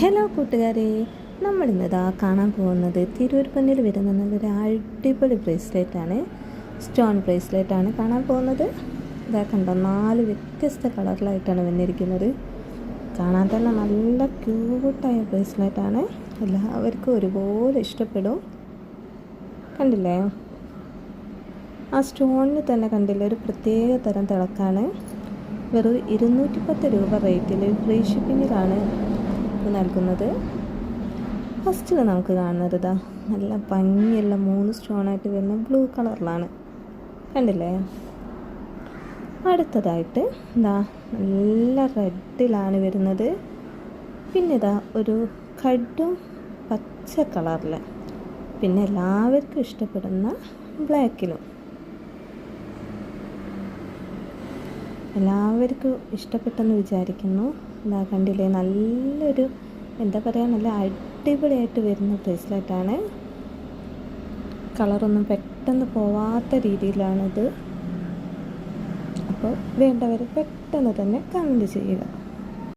Hello കൂട്ടുകാരെ, നമ്മളിന്നിതാ കാണാൻ പോകുന്നത് തിരൂർപ്പന്നിൽ വരുന്ന നല്ലൊരു അടിപൊളി ബ്രേസ്ലെറ്റാണ്. സ്റ്റോൺ ബ്രേസ്ലെറ്റാണ് കാണാൻ പോകുന്നത്. ഇതാ കണ്ടോ, 4 വ്യത്യസ്ത കളറിലായിട്ടാണ് വന്നിരിക്കുന്നത്. കാണാൻ തന്നെ നല്ല ക്യൂട്ടായ ബ്രേസ്ലെറ്റാണ്. എല്ലാവർക്കും ഒരുപോലെ ഇഷ്ടപ്പെടും. കണ്ടില്ലേ, ആ സ്റ്റോണിന് തന്നെ കണ്ടില്ലേ, ഒരു പ്രത്യേക തരം തിളക്കാണ്. വെറും 210 രൂപ റേറ്റിൽ ഫ്രീ ഷിപ്പിങ്ങിലാണ് നൽകുന്നത്. ഫസ്റ്റിൽ നമുക്ക് കാണുന്നത് ഇതാ നല്ല ഭംഗിയുള്ള 3 സ്റ്റോണായിട്ട് വരുന്ന ബ്ലൂ കളറിലാണ്. കണ്ടില്ലേ, അടുത്തതായിട്ട് ഇതാ നല്ല റെഡിലാണ് വരുന്നത്. പിന്നെ ഇതാ ഒരു കടും പച്ച കളറിൽ, പിന്നെ എല്ലാവർക്കും ഇഷ്ടപ്പെടുന്ന ബ്ലാക്കിലും. എല്ലാവർക്കും ഇഷ്ടപ്പെട്ടെന്ന് വിചാരിക്കുന്നു. ഇതാ കണ്ടില്ലേ, നല്ലൊരു എന്താ പറയുക, നല്ല അടിപൊളിയായിട്ട് വരുന്ന ബ്രേസ്ലെറ്റാണ്. കളറൊന്നും പെട്ടെന്ന് പോവാത്ത രീതിയിലാണിത്. അപ്പോൾ വേണ്ടവർ പെട്ടെന്ന് തന്നെ കമൻറ്റ് ചെയ്യുക.